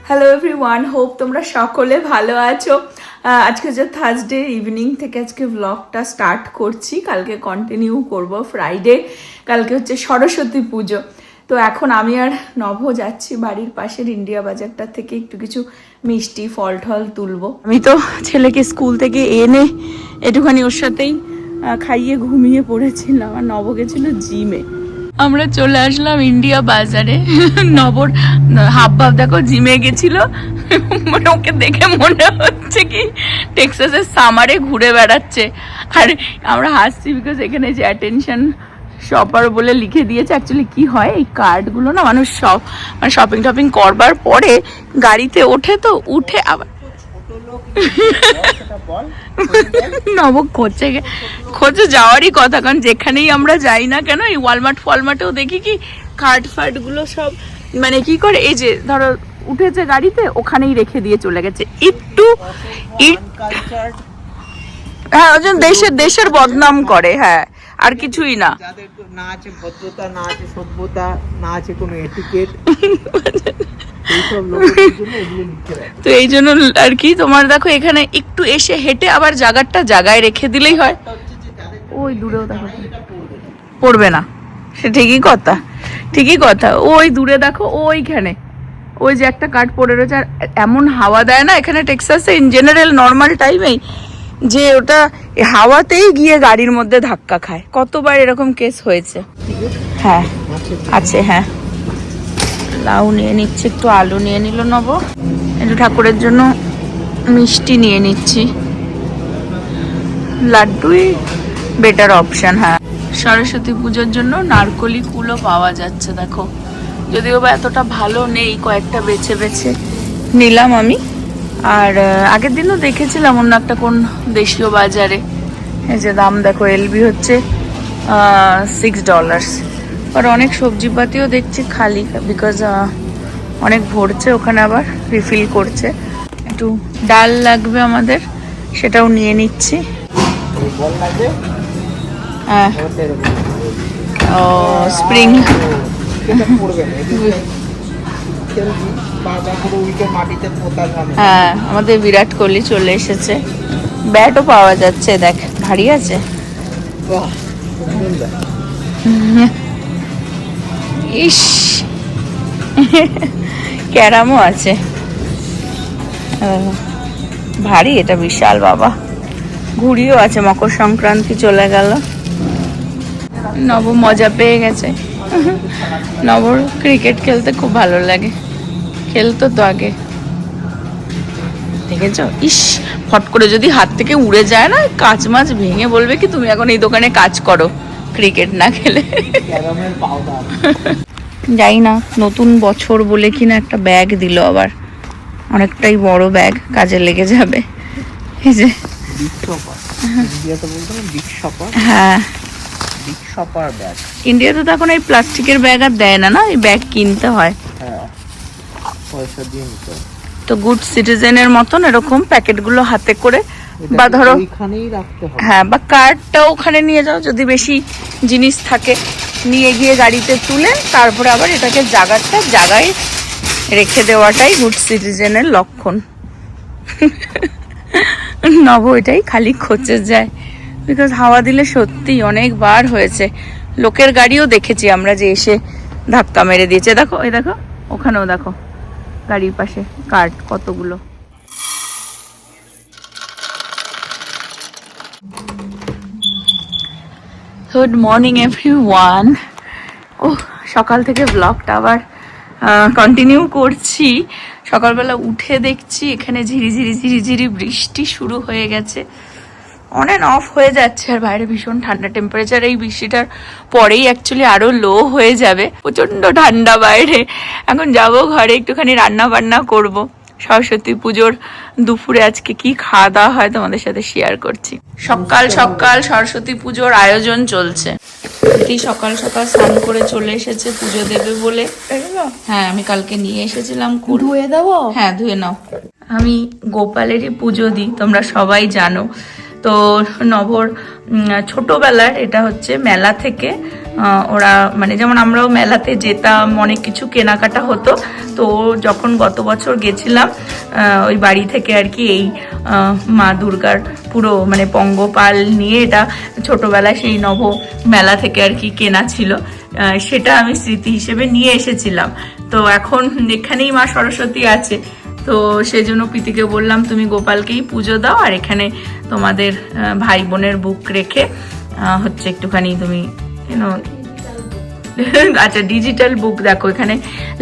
Hello everyone, hope তোমরা সকলে ভালো আছো। আজকে যে থার্সডে ইভিনিং থেকে আজকে ব্লগটা স্টার্ট করছি, কালকে কন্টিনিউ করব ফ্রাইডে। কালকে হচ্ছে সরস্বতী পুজো। তো এখন আমি আর নভ যাচ্ছি বাড়ির পাশের ইন্ডিয়া বাজারটা থেকে একটু কিছু মিষ্টি ফল টল তুলবো। আমি তো ছেলেকে স্কুল থেকে এনে একটুখানি ওর সাথেই খাইয়ে ঘুমিয়ে পড়েছিলাম, আর নব গেছিল জিমে। আমরা চলে আসলাম ইন্ডিয়া বাজারে। নবর হাব ভাব দেখো, জিমে গেছিল, মানে ওকে দেখে মনে হচ্ছে কি টেক্সাসের সামারে ঘুরে বেড়াচ্ছে। আর আমরা হাসছি বিকজ এখানে যে অ্যাটেনশন শপার বলে লিখে দিয়েছে। অ্যাকচুয়ালি কি হয়, এই কার্ডগুলো না মানুষ মানে শপিং টপিং করবার পরে গাড়িতে ওঠে, তো উঠে আবার নব খোঁজে যাওয়ারই কথা, কারণ যেখানেই আমরা যাই না কেন, এই ওয়ালমার্ট ফলমার্টেও দেখি কি কার্ড ফার্ডগুলো সব মানে কি করে, এই যে ধরো উঠেছে গাড়িতে, ওখানেই রেখে দিয়ে চলে গেছে। হ্যাঁ, ওই জন্য দেশের বদনাম করে। হ্যাঁ, আর কিছুই না। যাদের না আছে ভদ্রতা, না আছে সভ্যতা, না আছে কোনো এটিকেট, তো এই জন্য আর কি, তোমার দেখো এখানে একটু এসে হেঁটে আবার জায়গায় রেখে দিলেই হয়। ওই দূরেও দেখো পড়বে না, সে ঠিকই কথা। ওই দূরে দেখো, ওইখানে ওই যে একটা কাঠ পড়ে রয়েছে। আর এমন হাওয়া দেয় না এখানে টেক্সাসে ইন জেনারেল নর্মাল টাইমেই, যে ওটা হাওয়াতেই গিয়ে গাড়ির মধ্যে ধাক্কা খায়। কতবার এরকম কেস হয়েছে। হ্যাঁ আছে, হ্যাঁ। লাউ নিয়ে নিচ্ছি, একটু আলু নিয়ে নিল নব, একটু ঠাকুরের জন্য মিষ্টি নিয়ে নিচ্ছি। লাড্ডুই বেটার অপশন। হ্যাঁ, সরস্বতী পুজোর জন্য নারকলি কুলও পাওয়া যাচ্ছে দেখো, যদিও বা এতটা ভালো নেই, কয়েকটা বেছে নিলাম আমি। আর আগের দিনও দেখেছিলাম অন্য একটা কোন দেশীয় বাজারে, এই যে দাম দেখো, এলবি হচ্ছে $6। আর অনেক সবজিপাতিও দেখছি খালি, বিকজ অনেক ভরছে ওখানে, আবার রিফিল করছে। একটু ডাল লাগবে আমাদের, সেটাও নিয়ে নিচ্ছি। হ্যাঁ, ও স্প্রিং। হ্যাঁ, আমাদের বিরাট কোহলি চলে এসেছে। ব্যাটও পাওয়া যাচ্ছে, দেখ ভারী আছে। ইস, ক্যারামও আছে, ভারী এটা, বিশাল বাবা। ঘুড়িও আছে, মকর সংক্রান্তি চলে গেল। নব মজা পেয়ে গেছে। নবর ক্রিকেট খেলতে খুব ভালো লাগে, খেলতো তো আগে, দেখেছ? ইস, ফট করে যদি হাত থেকে উড়ে যায় না, কাঁচ মাছ ভেঙে বলবে কি তুমি এখন এই দোকানে কাজ করো, ক্রিকেট না খেলে। যাই না, নতুন বছর বলে কিনা একটা ব্যাগ দিল আবার, অনেকটাই বড় ব্যাগ, কাজে লেগে যাবে। এই যে হ্যাঁ, ইন্ডিয়াতে তো এখন এই প্লাস্টিকের ব্যাগ আর দেয় না, এই ব্যাগ কিনতে হয়। তো গুড সিটিজেনের মতন এরকম প্যাকেটগুলো হাতে করে, বা ধরো হ্যাঁ, বা কার্ডটা ওখানে নিয়ে যাও, যদি বেশি জিনিস থাকে নিয়ে গিয়ে গাড়িতে তুলে তারপরে আবার এটাকে জায়গায় রেখে দেওয়াটাই গুড সিটিজেনের লক্ষণ। নব এটাই খালি খোঁজে যায়, বিকজ হাওয়া দিলে সত্যি অনেকবার হয়েছে। লোকের গাড়িও দেখেছি আমরা যে এসে ধাক্কা মেরে দিয়েছে। দেখো, এই দেখো ওখানেও দেখো গাড়ির পাশে কার্ড কতগুলো। Good morning everyone. ও, সকাল থেকে ব্লগটা আবার কন্টিনিউ করছি। সকালবেলা উঠে দেখছি এখানে ঝিরিঝিরি বৃষ্টি শুরু হয়ে গেছে, অন অ্যান্ড অফ হয়ে যাচ্ছে। আর বাইরে ভীষণ ঠান্ডা টেম্পারেচার, এই বৃষ্টিটার পরেই অ্যাকচুয়ালি আরো লো হয়ে যাবে, প্রচন্ড ঠান্ডা বাইরে। এখন যাবো ঘরে, একটুখানি রান্না বান্না করব। সরস্বতী পুজোর দুপুরে আজকে কি খাওয়া দাওয়া হয় তোমাদের সাথে শেয়ার করছি। সকাল সরস্বতী পুজোর আয়োজন চলছে। সকাল স্নান করে চলে এসেছে পুজো দেবে বলে। হ্যাঁ, আমি কালকে নিয়ে এসেছিলাম। ধুয়ে দেবো? হ্যাঁ, ধুয়ে নাও। আমি গোপালেরই পুজো দিই, তোমরা সবাই জানো। তো নভর ছোটবেলার এটা হচ্ছে মেলা থেকে ওরা মানে যেমন আমরাও মেলাতে যেতাম, অনেক কিছু কেনাকাটা হতো। তো যখন গত বছর গেছিলাম ওই বাড়ি থেকে আর কি এই মা দুর্গার পুরো মানে পঙ্গপাল নিয়ে, এটা ছোটবেলায় সেই নব মেলা থেকে আর কি কেনা ছিল, সেটা আমি স্মৃতি হিসেবে নিয়ে এসেছিলাম। তো এখন এখানেই মা সরস্বতী আছে, তো সেই জন্য প্রীতিকে বললাম তুমি গোপালকেই পুজো দাও, আর এখানে তোমাদের ভাই বোনের বুক রেখে হচ্ছে একটুখানি তুমি আচ্ছা ডিজিটাল বুক দেখো, এখানে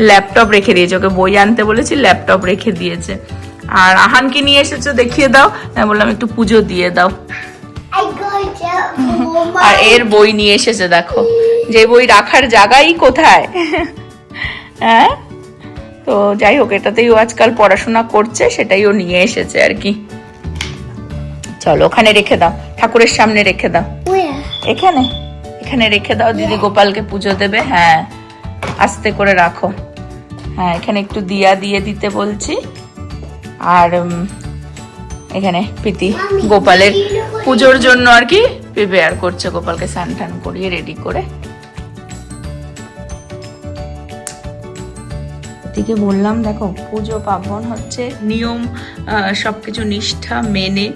ল্যাপটপ রেখে দিয়েছে, ওকে বই আনতে বলেছি ল্যাপটপ রেখে দিয়েছে। আর আহানকে নিয়ে এসেছো দেখিয়ে দাও, আমি বললাম একটু পুজো দিয়ে দাও। আর এর বই নিয়ে এসেছে দেখো, যে বই রাখার জায়গাই কোথায়। হ্যাঁ, তো যাই হোক, এটাতেই ও আজকাল পড়াশোনা করছে, সেটাই ও নিয়ে এসেছে আর কি। চলো ওখানে রেখে দাও, ঠাকুরের সামনে রেখে দাও, এখানে এখানে রেখে দাও, দিদি গোপালকে পুজো দেবে। হ্যাঁ আস্তে করে রাখো। হ্যাঁ এখানে একটু দিয়া দিয়ে দিতে বলছি। আর এখানে প্রীতি গোপালের পুজোর জন্য আর কি প্রিপেয়ার করছে, গোপালকে স্নান টান করিয়ে রেডি করে। প্রীতিকে বললাম দেখো পুজো পার্বণ হচ্ছে নিয়ম, সবকিছু নিষ্ঠা মেনে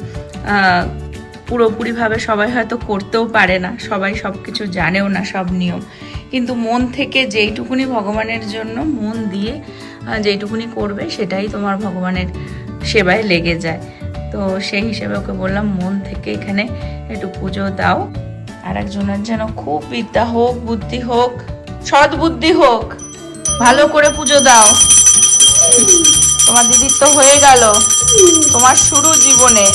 পুরোপুরিভাবে সবাই হয়তো করতেও পারে না, সবাই সবকিছু জানেও না সব নিয়ম, কিন্তু মন থেকে যেইটুকুনি ভগবানের জন্য মন দিয়ে যেইটুকুনি করবে সেটাই তোমার ভগবানের সেবায় লেগে যায়। তো সেই হিসেবে ওকে বললাম মন থেকে এখানে একটু পুজো দাও, আর একজনের যেন খুব বিদ্যা হোক, বুদ্ধি হোক, সৎ বুদ্ধি হোক, ভালো করে পুজো দাও। তোমার দিদির তো হয়ে গেল, তোমার শুরু জীবনে।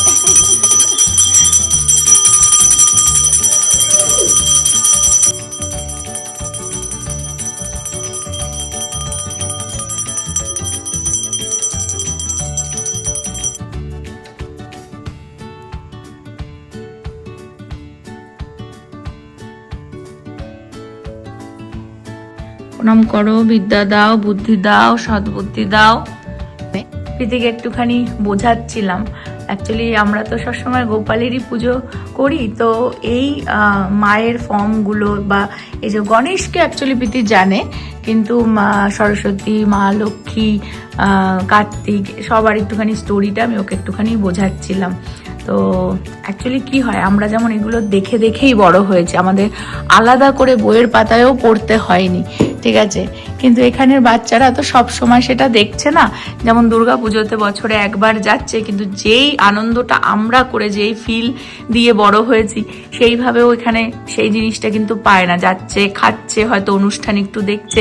প্রণাম করো, বিদ্যা দাও, বুদ্ধি দাও, সৎ বুদ্ধি দাও। প্রীতিকে একটুখানি বোঝাচ্ছিলাম, অ্যাকচুয়ালি আমরা তো সবসময় গোপালেরই পুজো করি, তো এই মায়ের ফর্মগুলো বা এই যে গণেশকে অ্যাকচুয়ালি প্রীতি জানে, কিন্তু মা সরস্বতী, মা লক্ষ্মী, কার্তিক সবার একটুখানি স্টোরিটা আমি ওকে একটুখানি বোঝাচ্ছিলাম। তো অ্যাকচুয়ালি কি হয়, আমরা যেমন এগুলো দেখে দেখেই বড় হয়েছে, আমাদের আলাদা করে বইয়ের পাতায়ও পড়তে হয়নি, ঠিক আছে, কিন্তু এখানের বাচ্চারা তো সব সময় সেটা দেখছে না। যেমন দুর্গা পুজোতে বছরে একবার যাচ্ছে, কিন্তু যেই আনন্দটা আমরা করে যেই ফিল দিয়ে বড় হয়েছি, সেইভাবেও এখানে সেই জিনিসটা কিন্তু পায় না। যাচ্ছে, খাচ্ছে, হয়তো অনুষ্ঠান একটু দেখছে,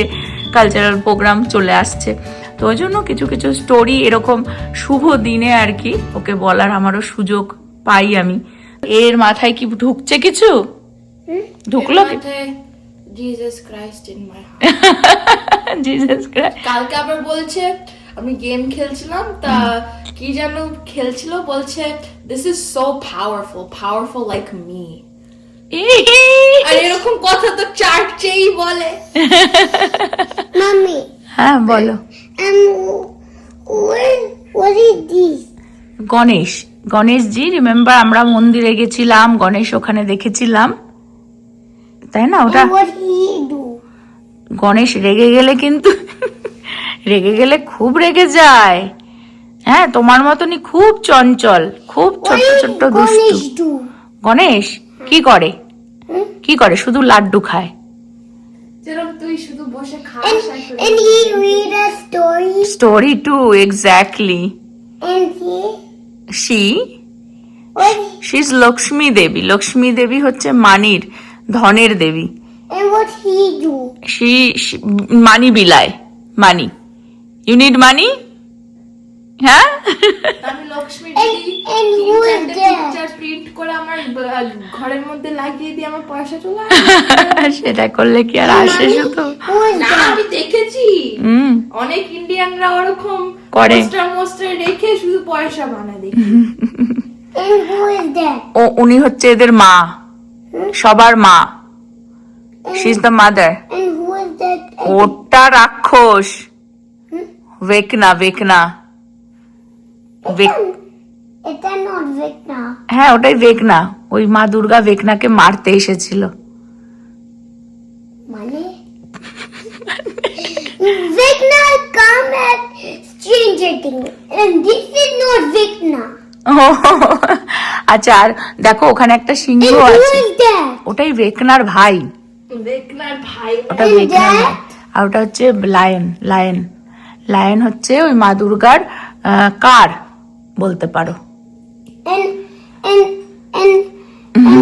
কালচারাল প্রোগ্রাম চলে আসছে। তো ওই জন্য কিছু কিছু স্টোরি এরকম শুভ দিনে আর কি ওকে বলার আমারও সুযোগ পাই আমি। এর মাথায় কি ঢুকছে কিছু? ঢুকলো কি? Jesus Christ in my heart. Jesus Christ. কালকে আবার বলছে আমি গেম খেলছিলাম, তা কি যেন খেলছিল, বলছে this is so powerful like me. আর এরকম কথা তো চার্চেই বলে। Mommy, হ্যাঁ বলো। what is this? Ganesh, Ganeshji, remember আমরা মন্দিরে গেছিলাম, গণেশ ওখানে দেখেছিলাম, তাই না? ওটা And what he do? Ganesh রেগে গেলে কিন্তু রেগে গেলে খুব রেগে যায়। হ্যাঁ তোমার মতনই খুব চঞ্চল, খুব ছোট্ট What did ছোট্ট দুষ্টু। Ganesh do? গণেশ কি করে? কি করে? শুধু লাড্ডু খায়। যেরকম তুই শুধু বসে খাস And he read a story. Story too, exactly. And he she what? Is Lakshmi Devi. Lakshmi Devi হচ্ছে মানির, ধনের দেবী। And what he do? She money বিলায়, মানি। You need money? হ্যাঁ আমি Lakshmi And who is that? Picture print করে আমার ঘরের মধ্যে লাগিয়ে দিয়ে আমার পয়সা চলে সেটা করলে কি আর আসে শুধু? Who is না, that? আমি দেখেছি হুম অনেক ইন্ডিয়ানরা ওরকম করে। পোস্টার রেখে শুধু পয়সা বানায় দেখি। And who is that? উনি হচ্ছে এদের মা, সবার মা। She is the mother. And who is that? ওটা রাক্ষস, ভেকনা, ভেকনা। It's not Vecna. হ্যাঁ ওটাই ভেকনা, ওই মা দুর্গা ভেকনাকে মারতে এসেছিল। Money? Vecna come at Stranger Things. And this is not Vecna. আচ্ছা, আর দেখো ওখানে একটা সিংহ And who আছে, is that? ওটাই ভেকনার ভাই, দেখনার ভাই ওটা And ভেকনার that? ভাই। আর ওটা হচ্ছে লায়ন। লায়ন লায়ন হচ্ছে ওই মা দুর্গার কার বলতে পারো। And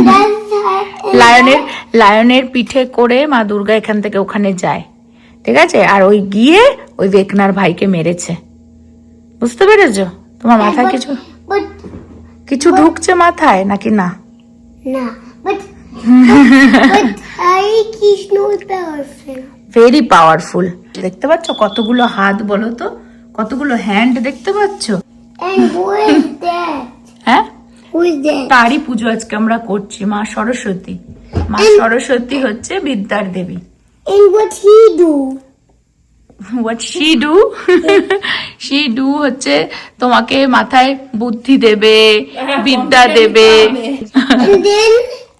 that's her. লায়নের লায়নের পিঠে করে মা দুর্গা এখান থেকে ওখানে যায়, ঠিক আছে? আর ওই গিয়ে ওই ভেকনার ভাইকে মেরেছে, বুঝতে পেরেছো? তোমার মাথায় কিছু But কিছু ঢুকছে মাথায় নাকি না? nah. But Hare Krishna is powerful. Very powerful. দেখতে পাচ্ছ কতগুলো হাত, বলো তো, কতগুলো হ্যান্ড দেখতে পাচ্ছ? And who is that? হ্যাঁ, Who is that? তারই পুজো আজকে আমরা করছি, মা সরস্বতী। মা সরস্বতী হচ্ছে বিদ্যার দেবী। And what he do? What she do? She do হচ্ছে তোমাকে মাথায় বুদ্ধি দেবে, বিদ্যা দেবে।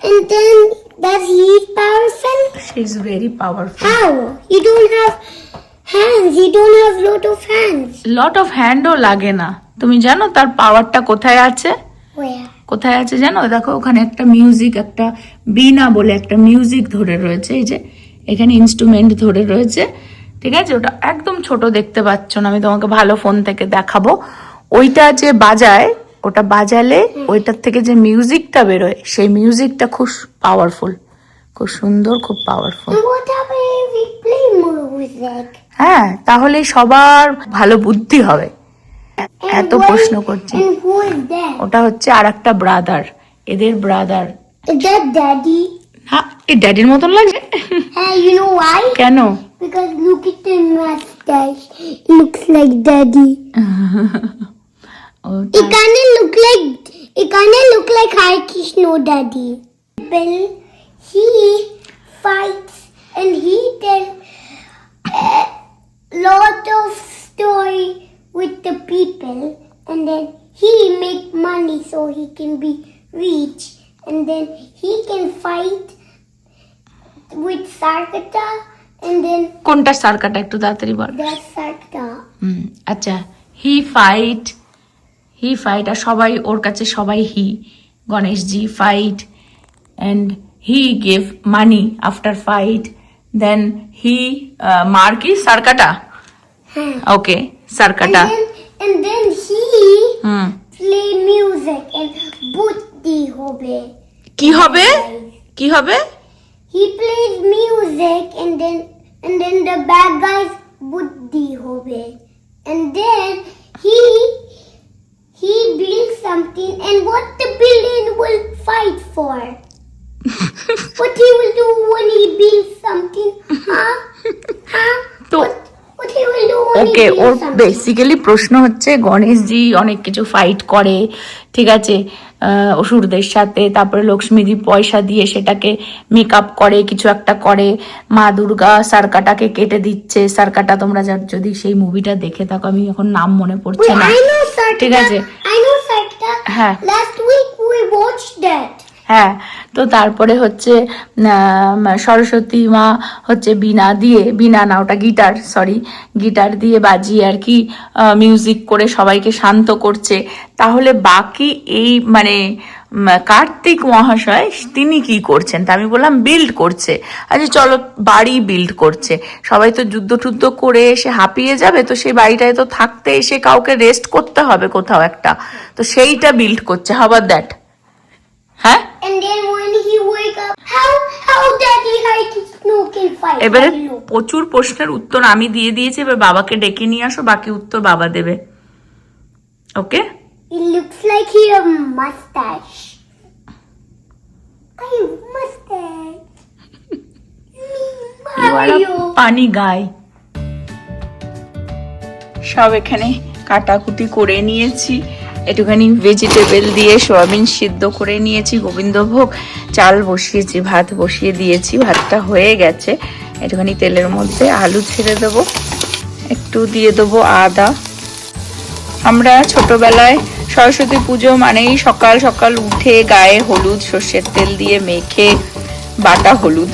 And then that he is powerful? She is very powerful. How? He don't have hands. He don't have lot of hands. Lot of হ্যান্ডও লাগে না। তুমি জানো তার পাওয়ারটা কোথায় আছে? Where? কোথায় আছে জানো? দেখো ওখানে একটা মিউজিক, একটা বীণা বলে একটা মিউজিক ধরে রয়েছে, এই যে এখানে ইনস্ট্রুমেন্ট ধরে রয়েছে, ঠিক আছে? ওটা একদম ছোট, দেখতে পাচ্ছ না, আমি তোমাকে ভালো ফোন থেকে দেখাবো। ওইটা যে বাজায়, ওটা বাজালে ওইটার থেকে যে মিউজিকটা বেরোয়, সেই মিউজিকটা খুব পাওয়ারফুল, খুব সুন্দর, খুব powerful. And what happens if we play more with that? হ্যাঁ, তাহলে সবার ভালো বুদ্ধি হবে। এত And প্রশ্ন করছি। And who is that? ওটা হচ্ছে আর একটা ব্রাদার, এদের ব্রাদার। Is that daddy? হ্যাঁ, এই ড্যাডির মতন লাগে। Hey, you know why? কেন? Because look at the mustache. It looks like daddy. It kinda look like Hare Krishna daddy. Well, he fights and he tell a lot of story with the people, and then he make money so he can be rich, and then he can fight with Sarkata, and then কোনটা সার্কাটা একটু তাড়াতাড়ি বল। that's Sarkata. আচ্ছা, হি fight, আর সবাই ওর কাছে সবাই he, Ganeshji fight, and he gave money after fight, then he মার কি সার্কাটা, ওকে সার্কাটা। And then he hmm, play music and buddhi hobe. কি হবে? কি হবে? He plays music and then the bad guys buddhi hobe. And then he builds something, and what the building will fight for? What he will do when he builds something? Huh? তো What he will do when okay, he or builds something? Basically প্রশ্ন হচ্ছে গণেশজি অনেক কিছু fight করে, ঠিক আছে, অসুরদের সাথে, তারপরে লক্ষ্মীজি পয়সা দিয়ে সেটাকে মেকআপ করে, কিছু একটা করে, মা দুর্গা সার্কাটাকে কেটে দিচ্ছে। সার্কাটা তোমরা যদি সেই মুভিটা দেখে থাকো, আমি এখন নাম মনে পড়ছে Wait, না, I know Sarkata. ঠিক আছে? I know Sarkata. হ্যাঁ। Last week we watched that. হ্যাঁ, তো তারপরে হচ্ছে সরস্বতী মা হচ্ছে বীণা না, ওটা গিটার, সরি, গিটার দিয়ে বাজিয়ে আর কি মিউজিক করে সবাইকে শান্ত করছে। তাহলে বাকি এই মানে কার্তিক মহাশয় তিনি কি করছেন? তা আমি বললাম বিল্ড করছে। আচ্ছা চলো, বাড়ি বিল্ড করছে। সবাই তো যুদ্ধ টুদ্ধ করে এসে হাঁপিয়ে যাবে, তো সেই বাড়িটায় তো থাকতে এসে কাউকে রেস্ট করতে হবে কোথাও একটা, তো সেইটা বিল্ড করছে। How about that? হ্যাঁ, And then when he wake up, how Daddy Hare Krishna can fight? এবারে Daddy look. প্রচুর প্রশ্নের উত্তর আমি দিয়ে দিয়েছি, এবার বাবাকে ডেকে নিয়ে আসো, বাকি উত্তর বাবা দেবে। ওকে, It looks like he have mustache. I have mustache. Mario. পানি গায়। সব এখানে কাটাকুটি করে নিয়েছি, একটুখানি ভেজিটেবল দিয়ে সয়াবিন সিদ্ধ করে নিয়েছি, গোবিন্দভোগ চাল বসিয়েছি, ভাত বসিয়ে দিয়েছি, ভাতটা হয়ে গেছে। একটুখানি তেলের মধ্যে আলু ছেড়ে দেবো, একটু দিয়ে দেবো আদা। আমরা ছোটবেলায় সরস্বতী পুজো মানেই সকাল সকাল উঠে গায়ে হলুদ সর্ষের তেল দিয়ে মেখে, বাটা হলুদ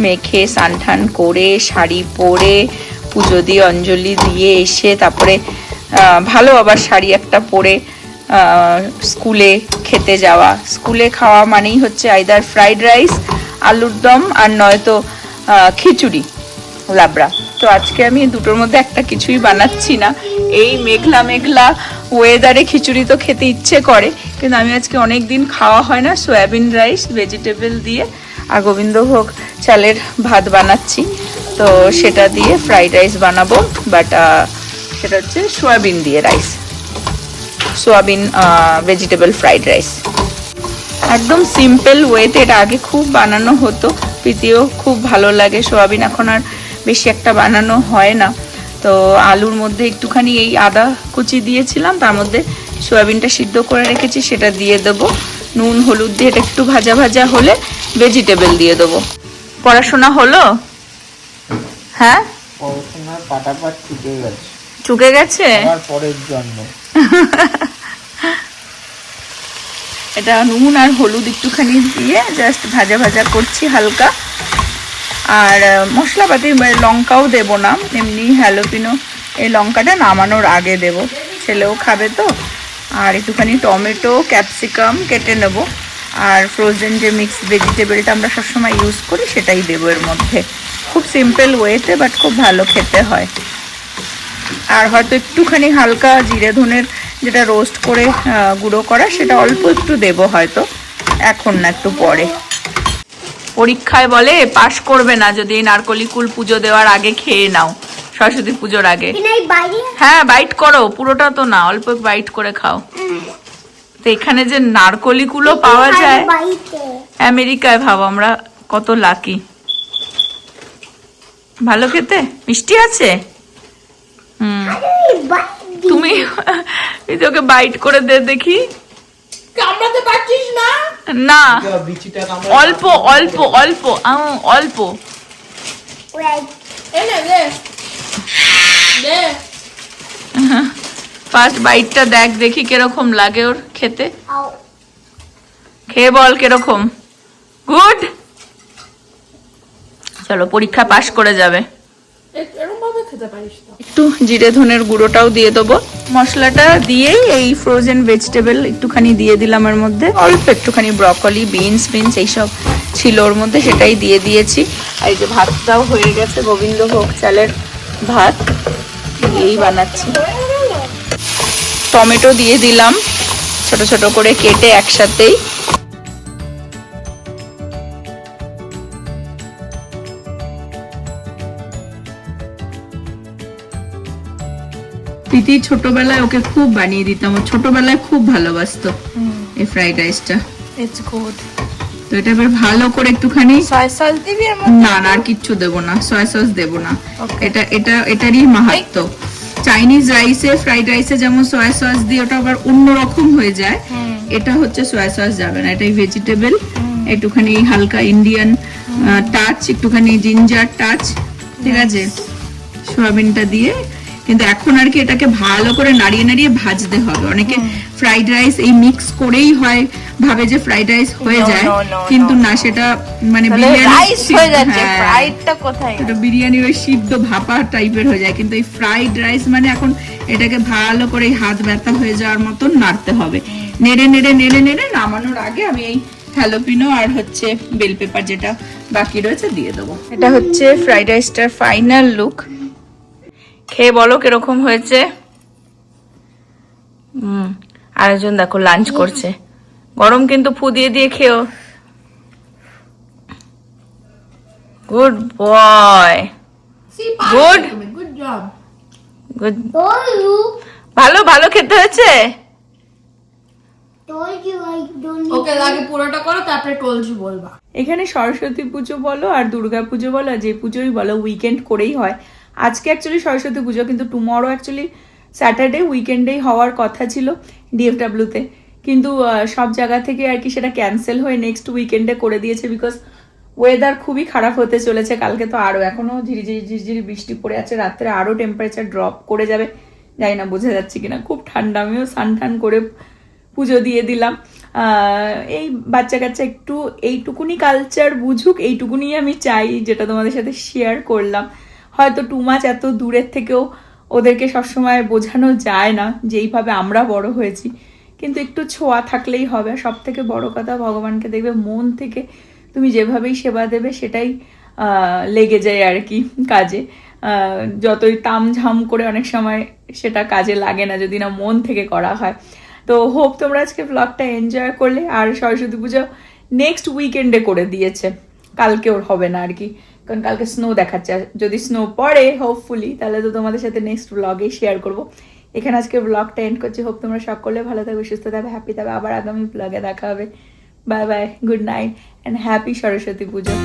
মেখে স্নান টান করে শাড়ি পরে পুজো দিয়ে অঞ্জলি দিয়ে এসে তারপরে ভালো আবার শাড়ি একটা পরে স্কুলে খেতে যাওয়া। স্কুলে খাওয়া মানেই হচ্ছে আইদার ফ্রাইড রাইস, আলুর দম, আর নয়তো খিচুড়ি লাবড়া। তো আজকে আমি দুটোর মধ্যে একটা কিছুই বানাচ্ছি না। এই মেঘলা মেঘলা ওয়েদারে খিচুড়ি তো খেতে ইচ্ছে করে, কিন্তু আমি আজকে অনেক দিন খাওয়া হয় না, সয়াবিন রাইস ভেজিটেবল দিয়ে আর গোবিন্দভোগ চালের ভাত বানাচ্ছি। তো সেটা দিয়ে ফ্রাইড রাইস বানাবো, বাট সেটা হচ্ছে সয়াবিন দিয়ে rice, soybean vegetable fried rice. একদম সিম্পল ওয়েতে, এটা আগে খুব বানানো হতো, প্রীতিও খুব ভালো লাগে সোয়াবিন, এখন আর বেশি একটা বানানো হয় না। তো আলুর মধ্যে একটুখানি এই আদা কুচি দিয়েছিলাম, তার মধ্যে সোয়াবিনটা সিদ্ধ করে রেখেছি, সেটা দিয়ে দেবো। নুন হলুদ দিয়ে এটা একটু ভাজা ভাজা হলে ভেজিটেবল দিয়ে দেবো। পড়াশোনা হলো? হ্যাঁ, পড়াশোনার পাটাপাট ছুটে গেছে, চুকে গেছে আবার পরের জন্য। এটা নুন আর হলুদ একটুখানি দিয়ে জাস্ট ভাজা ভাজা করছি হালকা। আর মশলাপাতি লঙ্কাও দেব না, এমনি হ্যালোপিনো এই লঙ্কাটা নামানোর আগে দেব, ছেলেও খাবে তো। আর একটুখানি টমেটো ক্যাপসিকাম কেটে নেব, আর ফ্রোজেন যে মিক্স ভেজিটেবলটা আমরা সবসময় ইউজ করি সেটাই দেবো এর মধ্যে। খুব সিম্পল ওয়েতে, বাট খুব ভালো খেতে হয়। আর হয়তো একটুখানি হালকা জিরে ধনের যেটা রোস্ট করে গুঁড়ো করা, সেটা অল্প একটু দেবো হয়তো, এখন না, একটু পরে। পরীক্ষায় বলে পাশ করবে না যদি এই নারকলি কুল পুজো দেওয়ার আগে খেয়ে নাও, সরস্বতী পুজোর আগে। হ্যাঁ, বাইট করো, পুরোটা তো না, অল্প বাইট করে খাও। তো এখানে যে নারকলি কুলও পাওয়া যায় আমেরিকায়, ভাবো আমরা কত লাকি। ভালো খেতে, মিষ্টি আছে। তুমি তোকে বাইট করে দে দেখি। কামড়াতে পারছিস না? না, বিচিটা অল্প অল্প অল্প অল্প। এনে দে দে। ফার্স্ট বাইটটা দেখ দেখি কিরকম লাগে ওর খেতে, খেয়ে বল কিরকম। গুড, চলো পরীক্ষা পাশ করে যাবে। এরকম ভাবে খেতে পারিস না। একটু জিরে ধনের গুঁড়োটাও দিয়ে দেবো। মশলাটা দিয়েই এই ফ্রোজেন ভেজিটেবল একটুখানি দিয়ে দিলাম এর মধ্যে, অল্প একটুখানি ব্রকলি, বিনস এইসব ছিল ওর মধ্যে, সেটাই দিয়ে দিয়েছি। আর এই যে ভাতটাও হয়ে গেছে, গোবিন্দভোগ চালের ভাত দিয়েই বানাচ্ছি। টমেটো দিয়ে দিলাম ছোট ছোট করে কেটে একসাথেই। প্রীতি ছোটবেলায় ওকে খুব বানিয়ে দিতাম, ও ছোটবেলায় খুব ভালোবাসতো এই ফ্রাইড রাইসটা। It's good. তো এটা এবার ভালো করে একটুখানি সয়া সস দিবি এর মধ্যে? না না, আর কিচ্ছু দেবো না, সয়া সস দেবো না। এটারই মাহাত্ম্য। চাইনিজ রাইসে, ফ্রাইড রাইসে যেমন সয়া সস দিয়ে ওটা আবার অন্যরকম হয়ে যায়, এটা হচ্ছে সয়া সস যাবে না, এটাই ভেজিটেবল। একটুখানি হালকা ইন্ডিয়ান টাচ, একটুখানি জিঞ্জার টাচ, ঠিক আছে, সোয়াবিনটা দিয়ে। কিন্তু এখন আর কি এটাকে ভালো করে নাড়িয়ে নাড়িয়ে ভাজতে হবে। অনেকে ফ্রাইড রাইস এই মিক্স করেই হয়, ভাবে যে ফ্রাইড রাইস হয়ে যায়, কিন্তু না, সেটা মানে রাইস হয়ে যাচ্ছে, ফ্রাইডটা কোথায়? এটা বিরিয়ানি ওই সিদ্ধ ভাপা টাইপের হয়ে যায়। কিন্তু এই ফ্রাইড রাইস মানে এখন এটাকে ভালো করে হাত ব্যথা হয়ে যাওয়ার মতন নাড়তে হবে, নেড়ে নেড়ে নেড়ে নেড়ে নামানোর আগে আমি এই হ্যালোপিনো আর হচ্ছে বেল পেপার যেটা বাকি রয়েছে দিয়ে দেবো। এটা হচ্ছে ফ্রাইড রাইসটার ফাইনাল লুক। খেয়ে বলো কিরকম হয়েছে। আরেকজন দেখো লাঞ্চ করছে, গরম কিন্তু ফু দিয়ে দিয়ে খেও। Good boy, good good job. Good, ভালো ভালো খেতে হয়েছে। ওকে আগে পুরোটা করো, তারপরে টলছি বলবা। এখানে সরস্বতী পুজো বলো আর দুর্গা পুজো বলো, যে পুজোই বলো, উইকেন্ড করেই হয়। আজকে অ্যাকচুয়ালি সরস্বতী পুজো, কিন্তু টুমরো অ্যাকচুয়ালি স্যাটারডে, উইকেন্ডেই হওয়ার কথা ছিল ডিএফডাব্লিউতে, কিন্তু সব জায়গা থেকে আর কি সেটা ক্যান্সেল হয়ে নেক্সট উইকেন্ডে করে দিয়েছে, বিকজ ওয়েদার খুবই খারাপ হতে চলেছে। কালকে তো আরও, এখনো ঝিরিঝিরি ঝিরিঝিরি বৃষ্টি পড়ে আছে, রাত্রে আরও টেম্পারেচার ড্রপ করে যাবে, জানি না বোঝা যাচ্ছে কিনা। খুব ঠান্ডা, আমিও স্নান টান করে পুজো দিয়ে দিলাম। এই বাচ্চা কাচ্চা একটু এইটুকুনি কালচার বুঝুক, এইটুকুনি আমি চাই, যেটা তোমাদের সাথে শেয়ার করলাম। হয়তো টু মাচ এত দূরের থেকেও ওদেরকে সবসময় বোঝানো যায় না যেইভাবে আমরা বড় হয়েছি, কিন্তু একটু ছোঁয়া থাকলেই হবে। সব থেকে বড় কথা, ভগবানকে দেখবে মন থেকে তুমি যেভাবেই সেবা দেবে সেটাই লেগে যায় আর কি কাজে। যতই তামঝাম করে অনেক সময় সেটা কাজে লাগে না যদি না মন থেকে করা হয়। তো হোপ তোমরা আজকে ব্লগটা এনজয় করলে। আর সরস্বতী পুজো নেক্সট উইকেন্ডে করে দিয়েছে, কালকে ওর হবে না আর কি, কারণ কালকে স্নো দেখাচ্ছে। যদি স্নো পড়ে হোপফুলি, তাহলে তো তোমাদের সাথে নেক্সট ব্লগে শেয়ার করবো। এখানে আজকে ব্লগটা এন্ড করছি। হোপ তোমরা সকলে ভালো থাকবে, সুস্থ থাকবে, হ্যাপি থাকবে। আবার আগামী ব্লগে দেখা হবে। Bye bye, good night and happy Saraswati Puja.